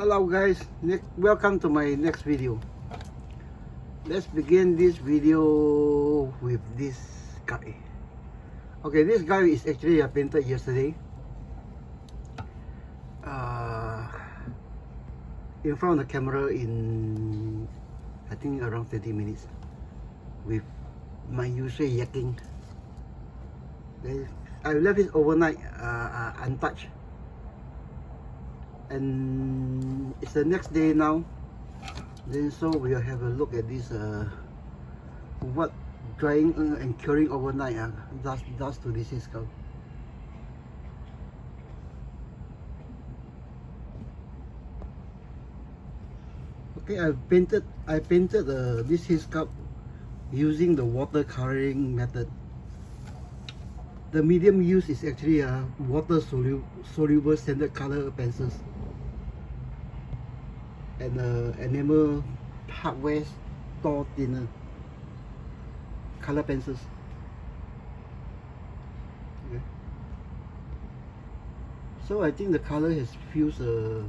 Hello guys, welcome to my next video. Let's begin this video with this guy. Okay, this guy is actually painted yesterday in front of the camera in I think around 30 minutes with my usual yakking. Then I left it overnight untouched, and it's the next day now. Then so we'll have a look at this what drying and curing overnight does to this skull. Okay, I painted this skull using the water coloring method. The medium used is actually water soluble standard color pencils and enamel hardware store thinner color pencils. Okay. So I think the color has fused. The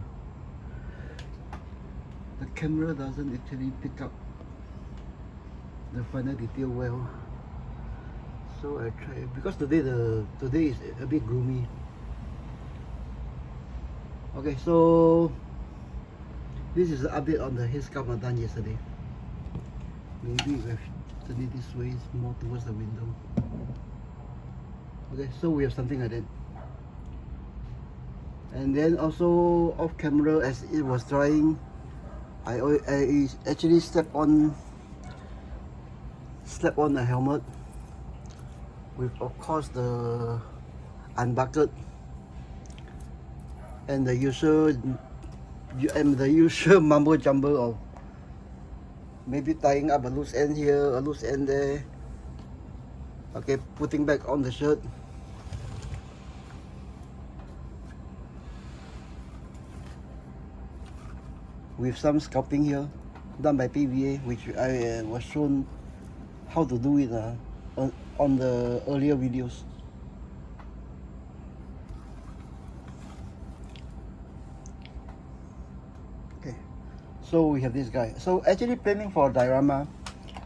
camera doesn't actually pick up the final detail well. So I try, because today is a bit gloomy. Okay, so this is the update on the head sculpt I done yesterday. Maybe we have turn it this way, more towards the window. Okay, so we have something like that. And then also off camera, as it was drying, I actually stepped on a helmet with, of course, the unbuckled and the usual mumbo jumbo of maybe tying up a loose end here, a loose end there. Okay, putting back on the shirt. With some sculpting here done by PVA, which I was shown how to do it on the earlier videos. Okay, so we have this guy. So actually planning for a diorama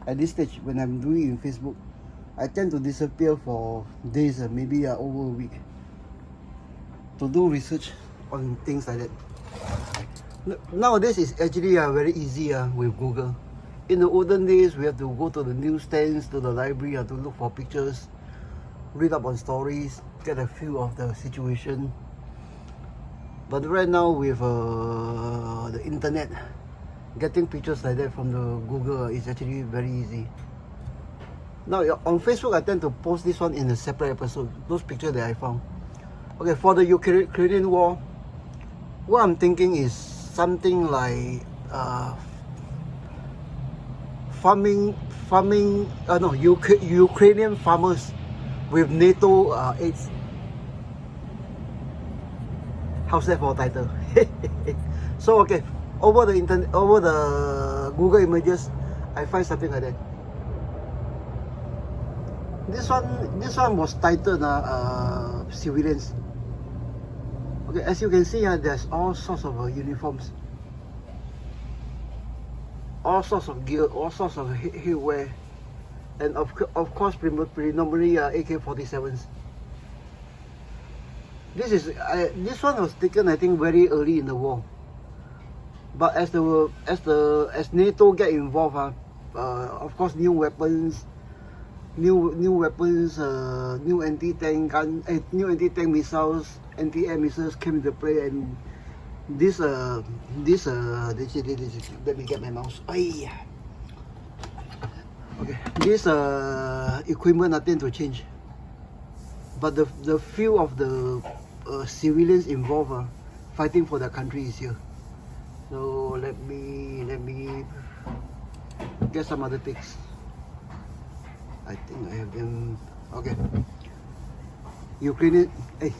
at this stage, when I'm doing it in Facebook, I tend to disappear for days, maybe over a week, to do research on things like that. Nowadays it's actually very easy with Google. In the olden days, we have to go to the newsstands, to the library, to look for pictures, read up on stories, get a feel of the situation. But right now with the internet, getting pictures like that from the Google is actually very easy. Now on Facebook, I tend to post this one in a separate episode, those pictures that I found. Okay, for the Ukrainian war, what I'm thinking is something like Ukrainian farmers with NATO AID. How's that for a title? So okay, over the internet, over the Google images, I find something like that. This one was titled civilians. Okay, as you can see, there's all sorts of uniforms, all sorts of gear, all sorts of headwear, and of course predominantly AK-47s. This one was taken, I think, very early in the war. But as NATO get involved, of course, new weapons, new anti-tank missiles, anti-air missiles came into play, and let me get my mouse. Okay, this equipment nothing to change, but the feel of the civilians involved fighting for their country is here. So let me get some other pics. I think I have them. Okay, Ukrainian. Hey,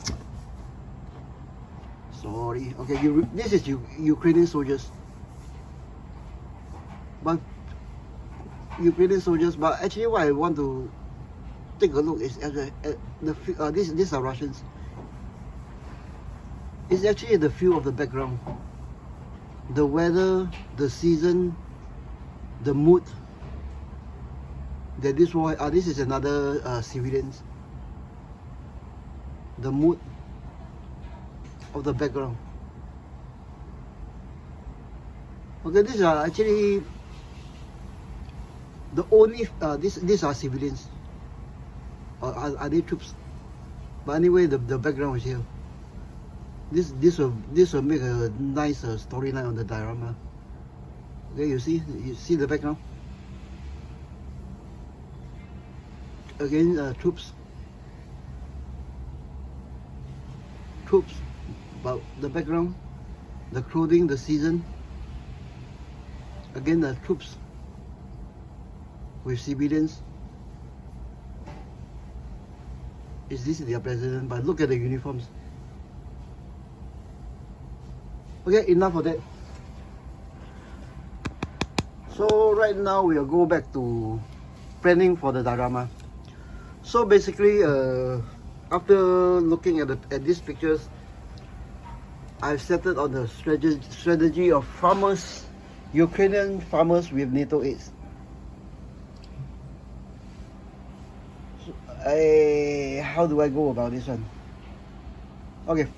sorry. Okay, this is Ukrainian soldiers. But actually, what I want to take a look is these are Russians. It's actually the feel of the background. the weather, the season, the mood. That this one, this is another civilians. The mood of the background. Okay, these are actually the only these are civilians. Are they troops? But anyway, the background is here. This will make a nice storyline on the diorama. Okay, you see the background. Again, troops, but the background, the clothing, the season. Again, the troops with civilians. Is this their president? But look at the uniforms. Okay, enough of that. So right now we'll go back to planning for the diorama. So basically, after looking at these pictures, I've settled on the strategy of farmers, Ukrainian farmers with NATO AID. How do I go about this one? Okay,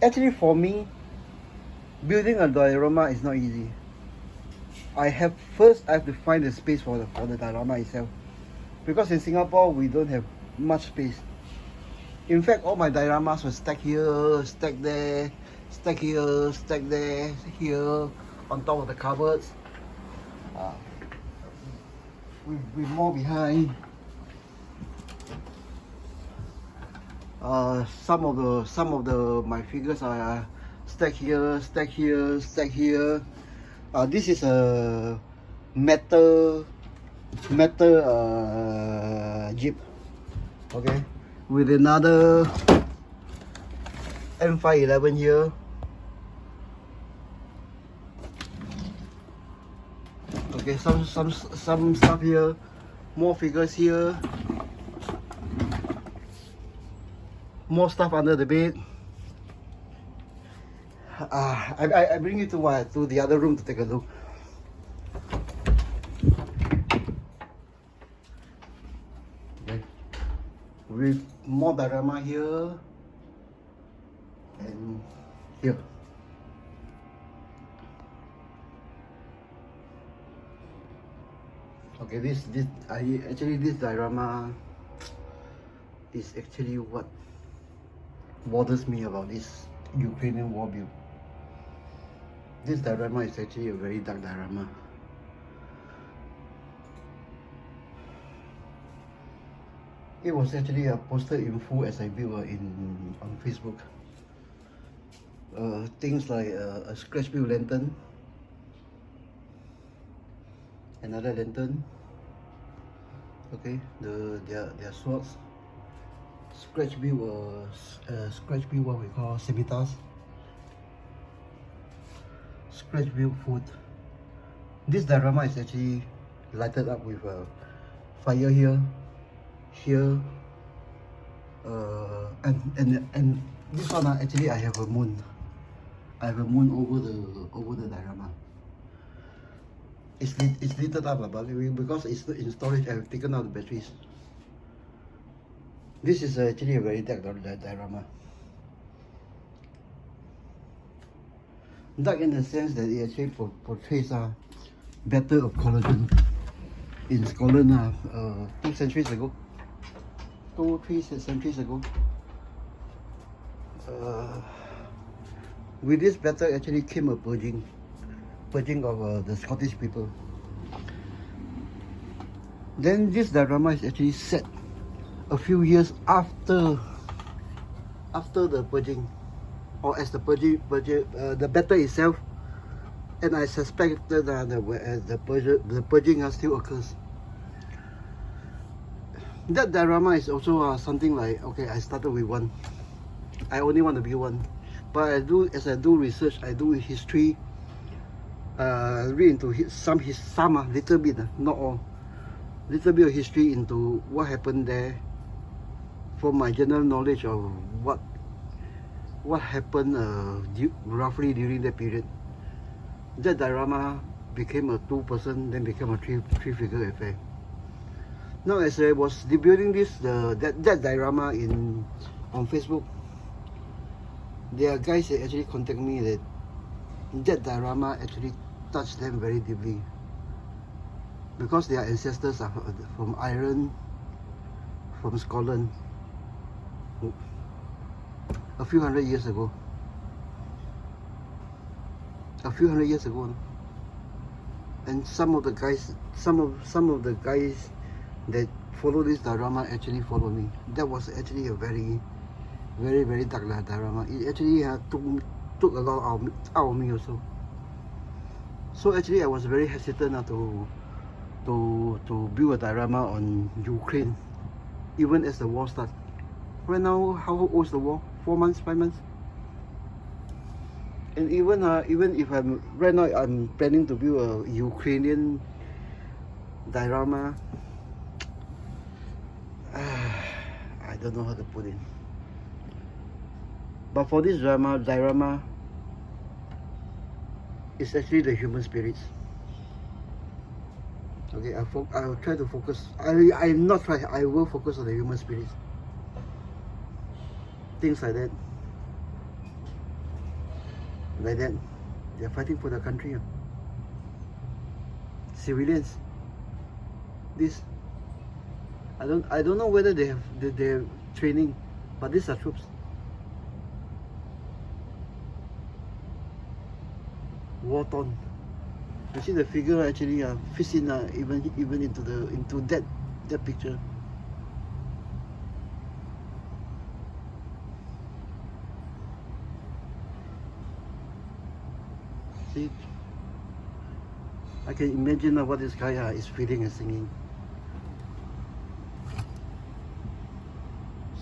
actually for me, building a diorama is not easy. I have to find the space for the diorama itself, because in Singapore we don't have much space. In fact, all my dioramas were stacked here, stacked there, stacked here, stacked there, here, on top of the cupboards, with more behind. Some of the my figures are stacked here, stacked here, stacked here. This is a metal jeep, okay, with another M511 here. Okay, some stuff here, more figures here, more stuff under the bed. I bring you to the other room to take a look. Okay. With more diorama here and here. Okay, this diorama is actually what bothers me about this Ukrainian war build. This diorama is actually a very dark diorama. It was actually posted in full as I built on Facebook. Things like a scratch build lantern, another lantern. Okay, their swords. Scratch build what we call scimitars. Scratch build food. This diorama is actually lighted up with fire here, and this one actually I have a moon. I have a moon over the diorama. It's lit up, but because it's in storage, I have taken out the batteries. This is actually a very dark diorama. Dark in the sense that it actually portrays battle of collagen in Scotland 2 centuries ago. 3 centuries ago. With this battle actually came a purging of the Scottish people. Then this diorama is actually set a few years after the purging, or as the the battle itself, and I suspect that the purging still occurs. That diorama is also something like, okay, I started with one. I only want to be one, but as I do research, I do history, read into some little bit, not all, little bit of history into what happened there, for my general knowledge of what happened roughly during that period. that diorama became a 2-person, then became a three-figure affair. Now, as I was debuting that diorama on Facebook, there are guys that actually contact me that diorama actually touched them very deeply, because their ancestors are from Ireland, from Scotland, a few hundred years ago. And some of the guys that follow this diorama actually follow me. That was actually a very, very, very dark diorama. It actually took a lot out of me also. So actually I was very hesitant to build a diorama on Ukraine, even as the war started. Right now, how old is the war? 4 months, 5 months? And even if right now I'm planning to build a Ukrainian diorama, I don't know how to put it. But for this diorama, it's actually the human spirits. Okay, I'll try to focus. I will focus on the human spirits. Things like that. They're fighting for the country. Civilians. This, I don't know whether they have training, but these are troops. War torn. You see the figure actually fits in even into that picture. See, I can imagine what this guy is feeling and singing.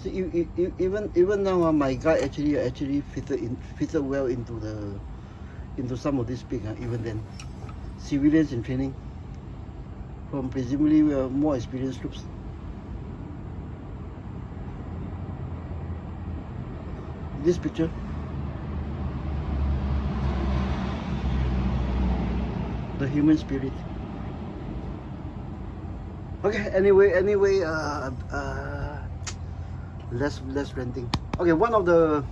See, even now, my guy actually fitted well into some of this pic. Even then, civilians in training from presumably more experienced troops. This picture. The human spirit. Okay, anyway, less ranting. Okay, one of the,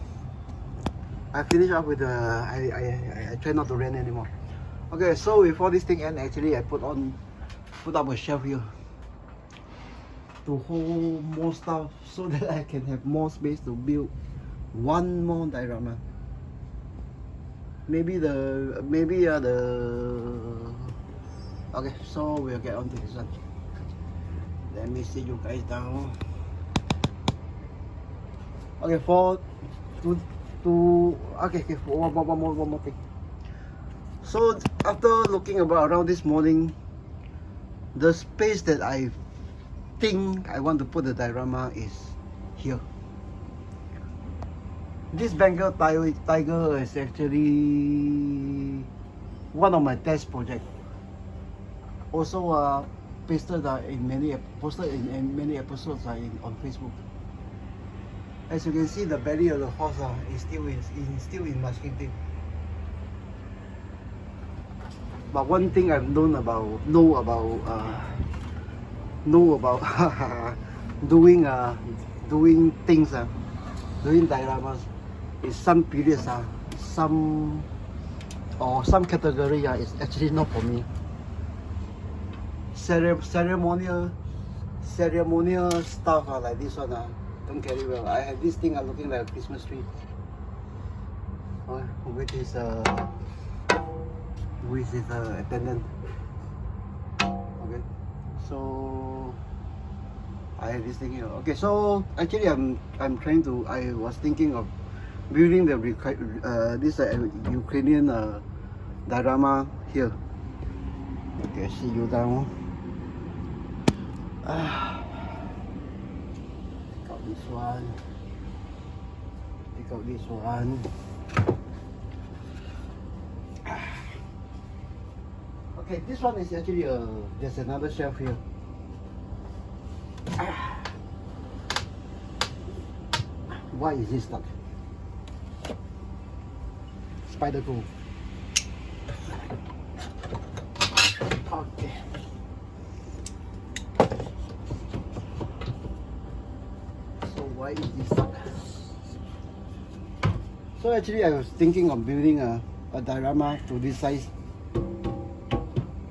I finish up with I try not to rant anymore. Okay, so before this thing ends, actually I put up a shelf here to hold more stuff so that I can have more space to build one more diorama. Maybe okay, so we'll get on to this one. Let me see you guys down. Okay, one more thing. So after looking around this morning, the space that I think I want to put the diorama is here. This Bengal tiger is actually one of my test projects. Also posted in many episodes on Facebook. As you can see, the belly of the horse is still in masking tape. But one thing I've know about doing things, doing dioramas, is some periods some category is actually not for me. Ceremonial stuff like this one don't carry well. I have this thing looking like a Christmas tree, which is attendant. Okay, so I have this thing here. Okay, so actually I'm trying to. I was thinking of building this Ukrainian diorama here. Okay, see you down. Take out this one. Take out this one. Okay, this one is actually there's another shelf here. Why is this stuck? Spider glue. Okay. So why is this? So actually I was thinking of building a diorama to this size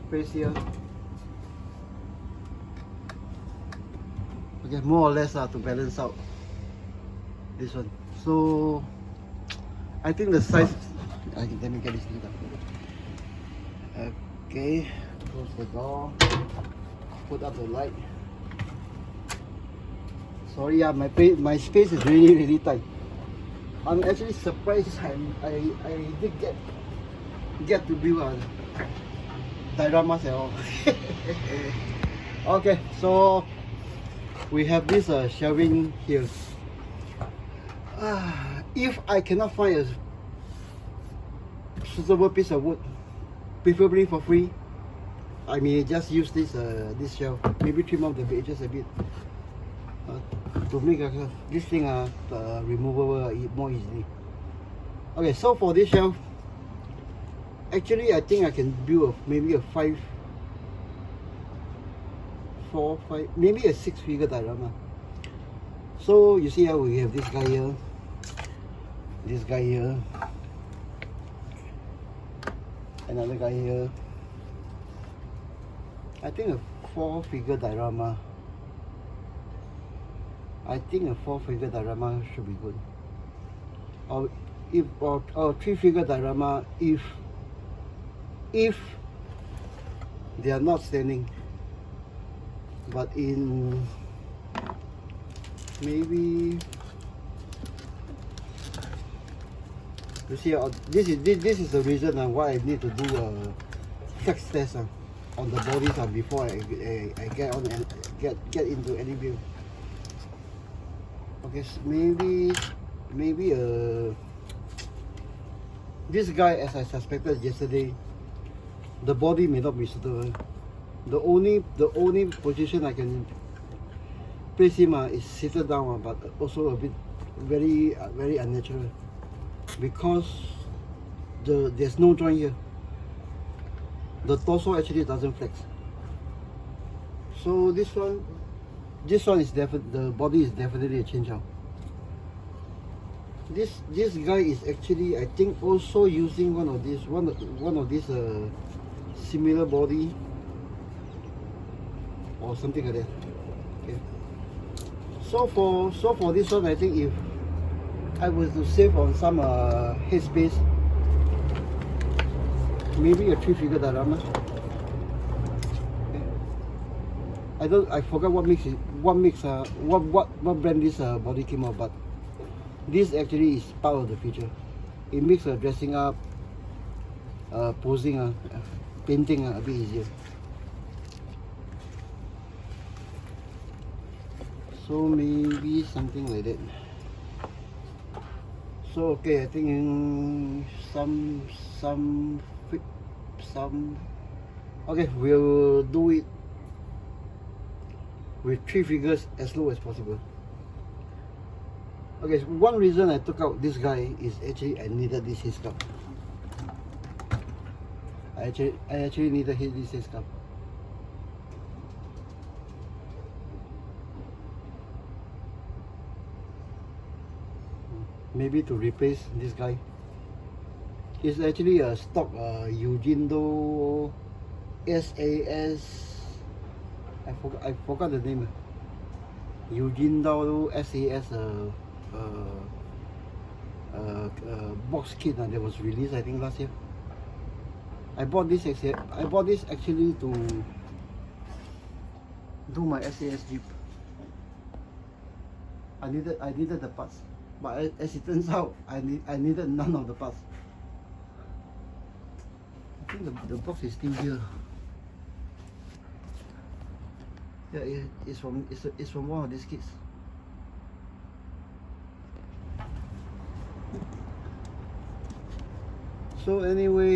place here. Okay, more or less to balance out this one. So I think the size, let me get this thing down. Okay, close the door, put up the light. Sorry, my space is really tight. I'm actually surprised I did get to build dioramas at all. Okay, so we have this shelving here. If I cannot find a suitable piece of wood, preferably for free, I may just use this this shelf. Maybe trim off the edges a bit to make this thing removable more easily. Okay, so for this shelf, actually I think I can build maybe a 5, 4, 5, maybe a 6-figure diorama. So you see how we have this guy here, another guy here. I think a 4-figure diorama. I think a 4-figure diorama should be good. Or 3-figure diorama if they are not standing. But in maybe you see, this is the reason why I need to do a flex test on the bodies before I get on and get into any build. Okay, so maybe this guy, as I suspected yesterday, the body may not be suitable. The only position I can place him is seated down, but also a bit very unnatural, because there's no joint here. The torso actually doesn't flex. So this one is the body is definitely a change out. This guy is actually, I think, also using one of these similar body or something like that. Okay. So for this one, I think if I was to save on some headspace, maybe a 3-figure diorama. I forgot what brand this body came out, but this actually is part of the feature. It makes dressing up, posing, painting a bit easier. So maybe something like that. So okay, I think some okay, we'll do it with 3 figures as low as possible. Okay, so one reason I took out this guy is actually I needed this his cup. I actually needed this his cup. Maybe to replace this guy. It's actually a stock Eugenio SAS. I forgot the name. Eugenio SAS box kit that was released, I think, last year. I bought this actually to do my SAS Jeep. I needed the parts, but as it turns out, I needed none of the parts. I think the box is still here. Yeah, it's from one of these kits. So anyway,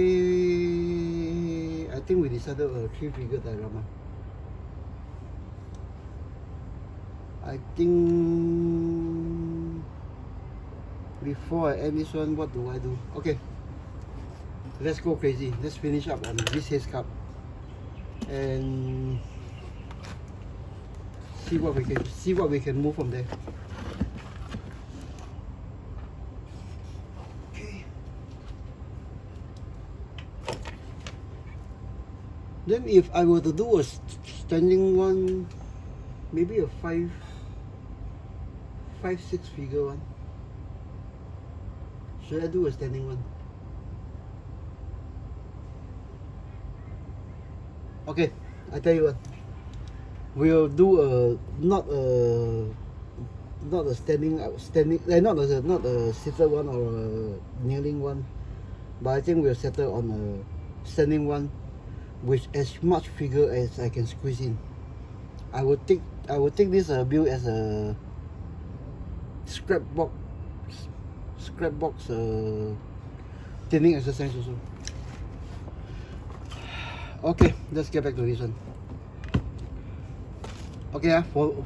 I think we decided a 3-figure diorama. I think before I end this one, what do I do? Okay, let's go crazy. Let's finish up on this haze cup. and see what we can move from there. Okay. Then if I were to do a standing one, maybe a 5, 6 figure one. Should I do a standing one? Okay, I tell you what. We'll do not a standing, not a seated one or a kneeling one, but I think we'll settle on a standing one with as much figure as I can squeeze in. I will take this build as a scrapbox thinning exercise also. Okay, let's get back to this one. Okay, for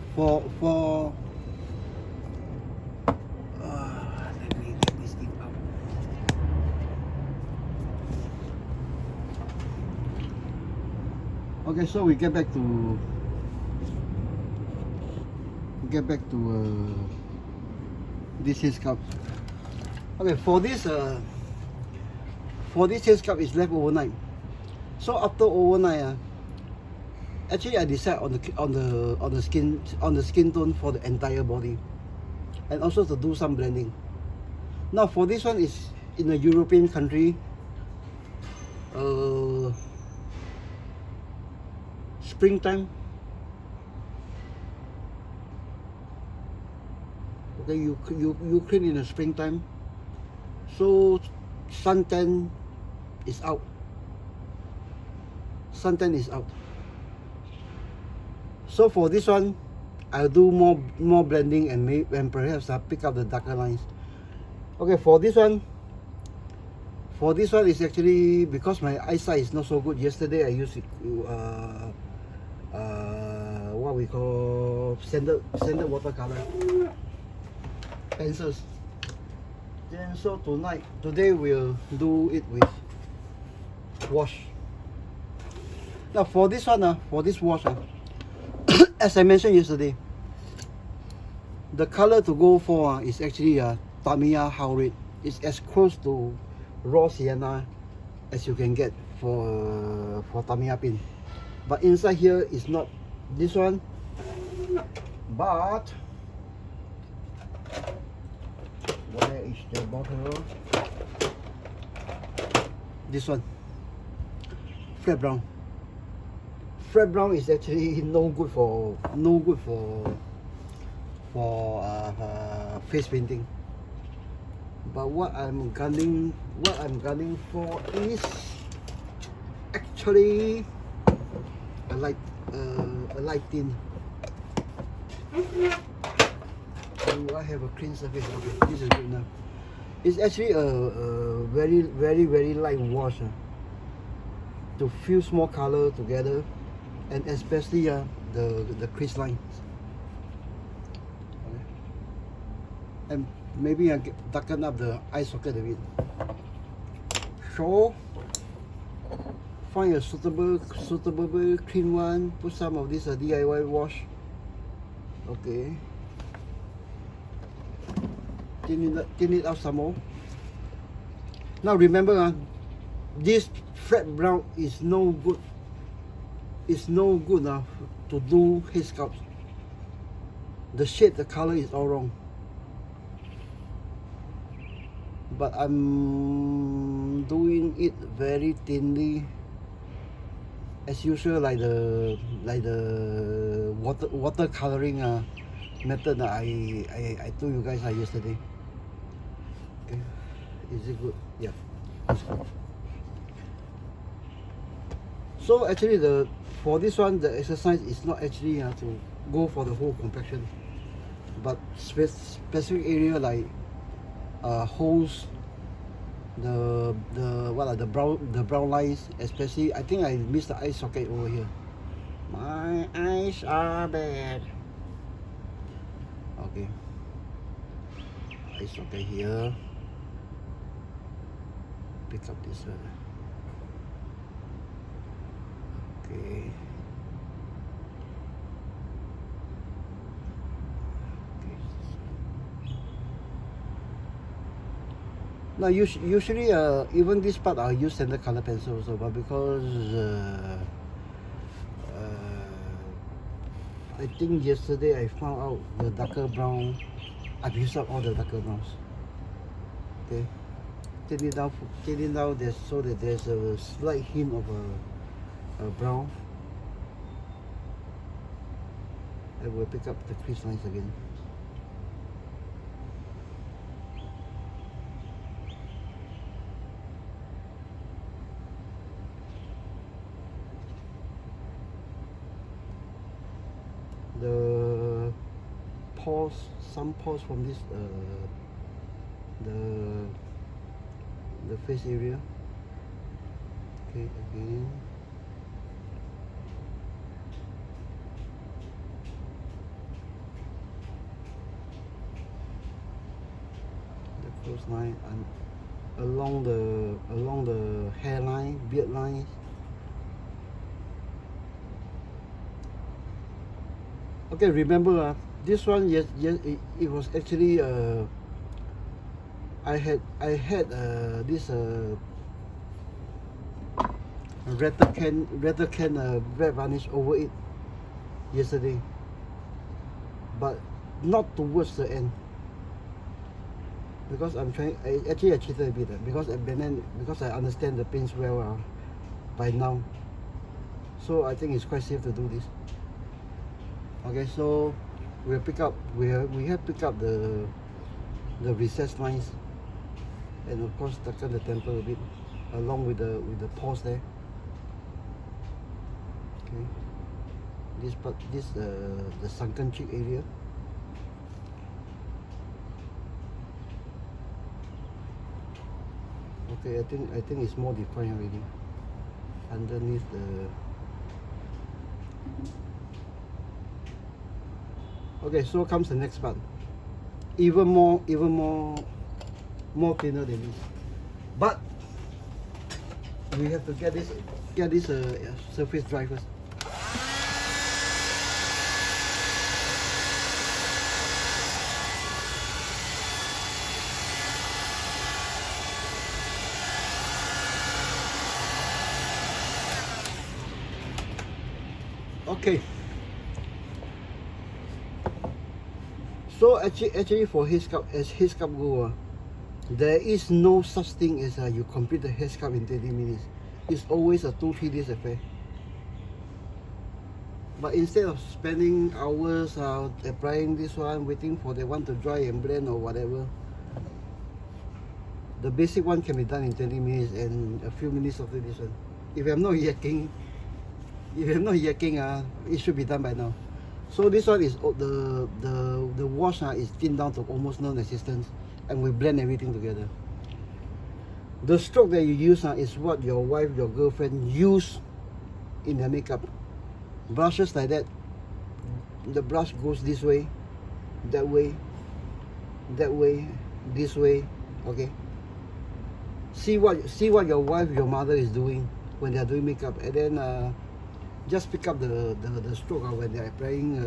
let me get this thing out. Okay, so we get back to this his cup. Okay, for this his cup is left overnight. So after overnight, actually I decide on the skin tone for the entire body, and also to do some blending. Now for this one is in a European country, springtime. Okay, you clean in the springtime, so suntan is out. Suntan is out. So for this one, I'll do more blending and perhaps I'll pick up the darker lines. Okay, for this one is actually because my eyesight is not so good. Yesterday I used what we call standard watercolor pencils. Then so today we'll do it with wash. Now for this one, for this wash, as I mentioned yesterday, the color to go for is actually Tamiya How Red. It's as close to raw sienna as you can get for Tamiya pin. But inside here is not this one, but where is the bottle? This one, flat brown. Flat brown is actually no good for face painting. But what I'm gunning for is actually a light tint. Do I have a clean surface? Okay, this is good enough. It's actually a very light wash to fuse more color together, and especially the crease lines. Okay. And maybe I darken up the eye socket a bit. So find a suitable clean one. Put some of this DIY wash. Okay. Thin it out some more. Now remember, this flat brown is no good. It's no good enough to do his scalps. The shade, the color is all wrong. But I'm doing it very thinly, as usual, like the water coloring method that I told you guys yesterday. Okay, is it good? Yeah, it's good. So actually for this one, the exercise is not actually to go for the whole complexion, but specific area like holes, the brown lines, especially. I think I missed the eye socket over here. My eyes are bad. Okay, eye socket here. Pick up this one. Okay. Now usually even this part I'll use standard color pencil also, but because I think yesterday I found out the darker brown, I've used up all the darker browns. Okay, take it down there's, so that there's a slight hint of a brown. I will pick up the crease lines again. The pores, some pores from this the face area. Okay, again. The close line and along the hairline, beard lines. Okay, remember this one, yes, it was actually I had this rattle can red varnish over it yesterday, but not towards the end, because I'm trying. I cheated a bit because I understand the paints well by now, so I think it's quite safe to do this. Okay, so we have picked up the recessed lines, and of course darken the temple a bit along with the pores there. Okay, this part, the sunken cheek area. Okay, I think it's more defined already underneath the. Okay, so comes the next part. Even more cleaner than this, but we have to get this surface dry first. Okay. So actually for hair sculpt, as hair sculpt go, there is no such thing as you complete the hair sculpt in 30 minutes. It's always a 2-3 days affair. But instead of spending hours applying this one, waiting for the one to dry and blend or whatever, the basic one can be done in 20 minutes and a few minutes after this one. If I'm not yakking, it should be done by now. So this one is the wash is thinned down to almost non-existence, and we blend everything together. The stroke that you use is what your wife, your girlfriend use in their makeup. Brushes like that, the brush goes this way, that way, this way. Okay. See what your wife, your mother is doing when they are doing makeup, and then just pick up the stroke when they are applying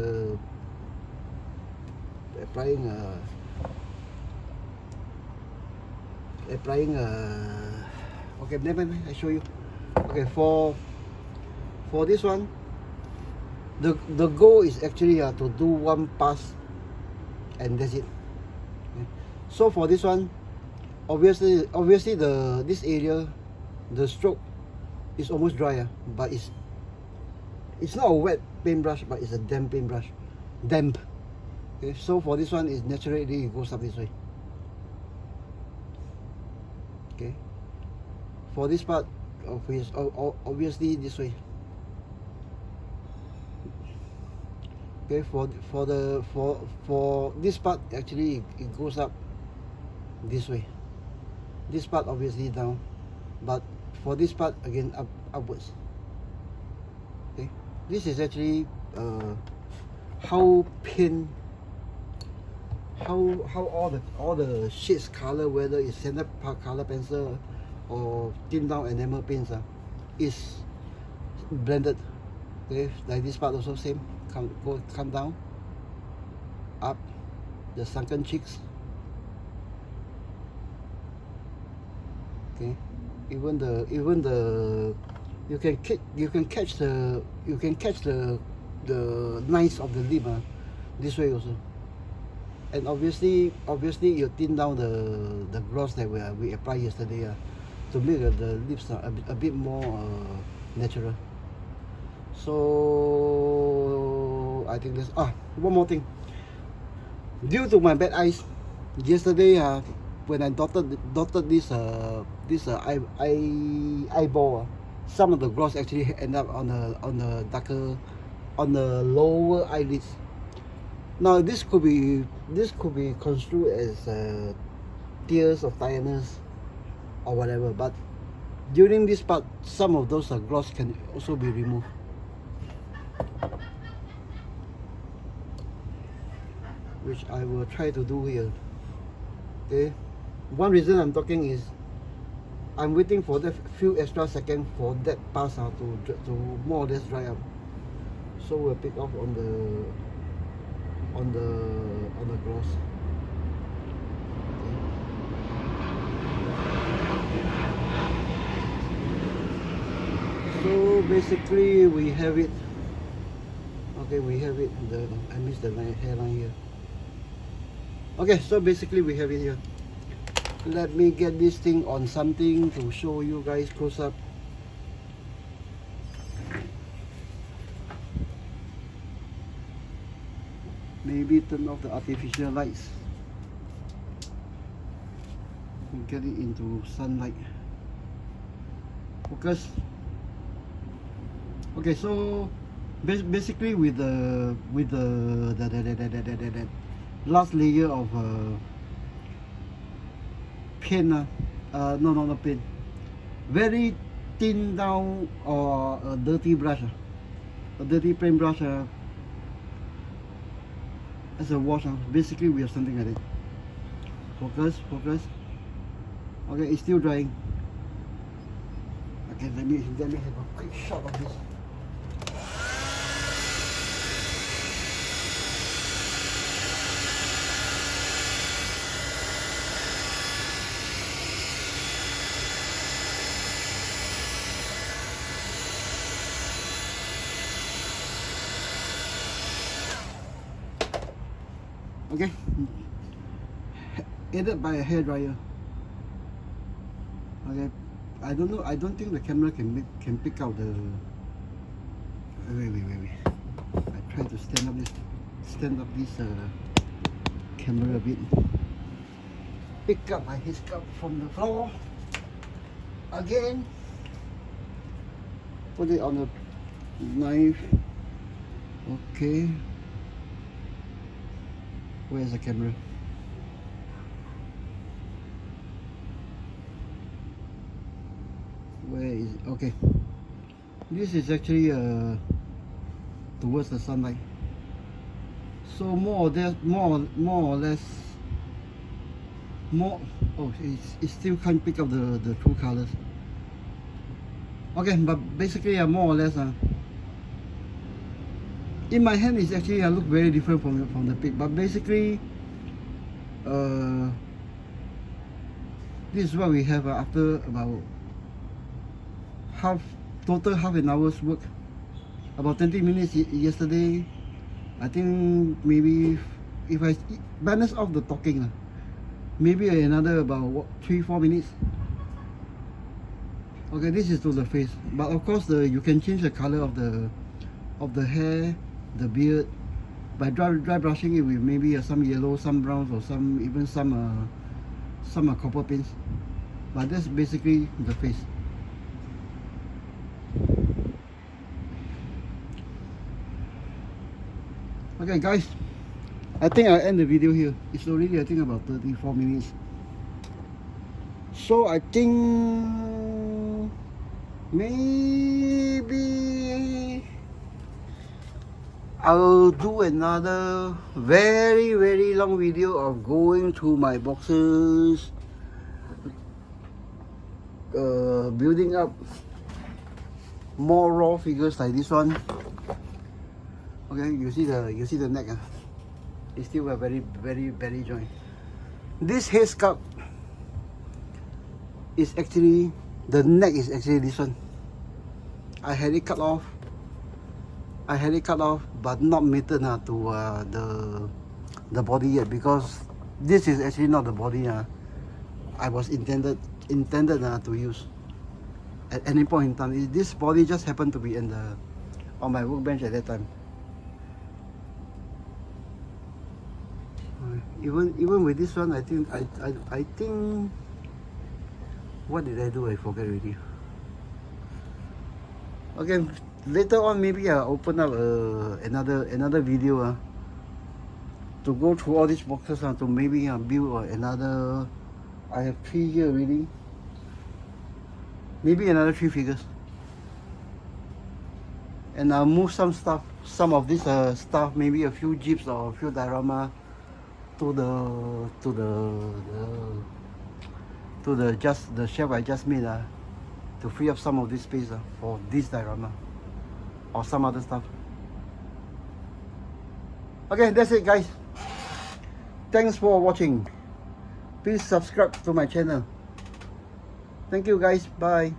okay, never mind, I show you. Okay, for this one, the goal is actually to do one pass and that's it. Okay. So for this one, obviously this area, the stroke is almost dry, but it's not a wet paintbrush, but it's a damp paintbrush. Damp. Okay, so for this one, it's naturally it goes up this way. Okay. For this part, obviously this way. Okay. For this part, actually it goes up this way. This part obviously down, but for this part again upwards. Okay. This is actually how all the shades color, whether it's standard color pencil or thin down enamel paints, is blended. Okay, like this part also same. Come down, up, the sunken cheeks. Okay, even the you can catch the lines of the lip this way also. And obviously you thin down the gloss that we applied yesterday to make the lips a bit more natural. So I think this one more thing. Due to my bad eyes, yesterday when I dotted this eyeball, some of the gloss actually end up on the darker, on the lower eyelids. Now this could be construed as tears of tiredness or whatever, but during this part, some of those gloss can also be removed. Which I will try to do here. Okay, one reason I'm talking is I'm waiting for that few extra seconds for that pass to more or less dry up. So we'll pick off on the gloss. Okay. So basically we have it. Okay, we have it. I missed the hairline here. Okay, so basically we have it here. Let me get this thing on something to show you guys close up. Maybe turn off the artificial lights and get it into sunlight. Focus. Okay, so basically with the last layer of paint, not paint, very thin down, or a dirty brush, a dirty paint brush as a wash. Basically we have something like that. Focus. Okay, it's still drying. Okay, let me have a quick shot of this. Okay, aided by a hairdryer. Okay, I don't know. I don't think the camera can pick out the. Wait. I try to stand up this camera a bit. Pick up my head scarf from the floor. Again. Put it on the knife. Okay. Where's the camera? Where is it? Okay. This is actually towards the sunlight. So more or less. Oh, it still can't pick up the true colors. Okay, but basically more or less in my hand is actually look very different from the pic, but basically this is what we have after about total half an hour's work. About 20 minutes yesterday. I think maybe if I balance off the talking, maybe another about 3-4 minutes. Okay, this is to the face, but of course you can change the color of the hair, the beard, by dry brushing it with maybe some yellow, some browns, or even some copper paints. But that's basically the face. Okay guys, I think I'll end the video here. It's already I think about 34 minutes. So I think maybe I'll do another very long video of going through my boxes, building up more raw figures like this one. Okay, you see the neck. It's still a very joint. This head sculpt is actually, the neck is actually this one. I had it cut off, but not mated to the body yet, because this is actually not the body I was intended to use at any point in time. This body just happened to be on my workbench at that time. Even with this one, I think what did I do? I forget already. Okay, later on maybe I'll open up another video to go through all these boxes to maybe build another. I have 3 here already. Maybe another 3 figures. And I'll move some stuff, some of this stuff, maybe a few jeeps or a few diorama to the shelf I just made to free up some of this space for this diorama or some other stuff. Okay, that's it guys. Thanks for watching. Please subscribe to my channel. Thank you guys. Bye.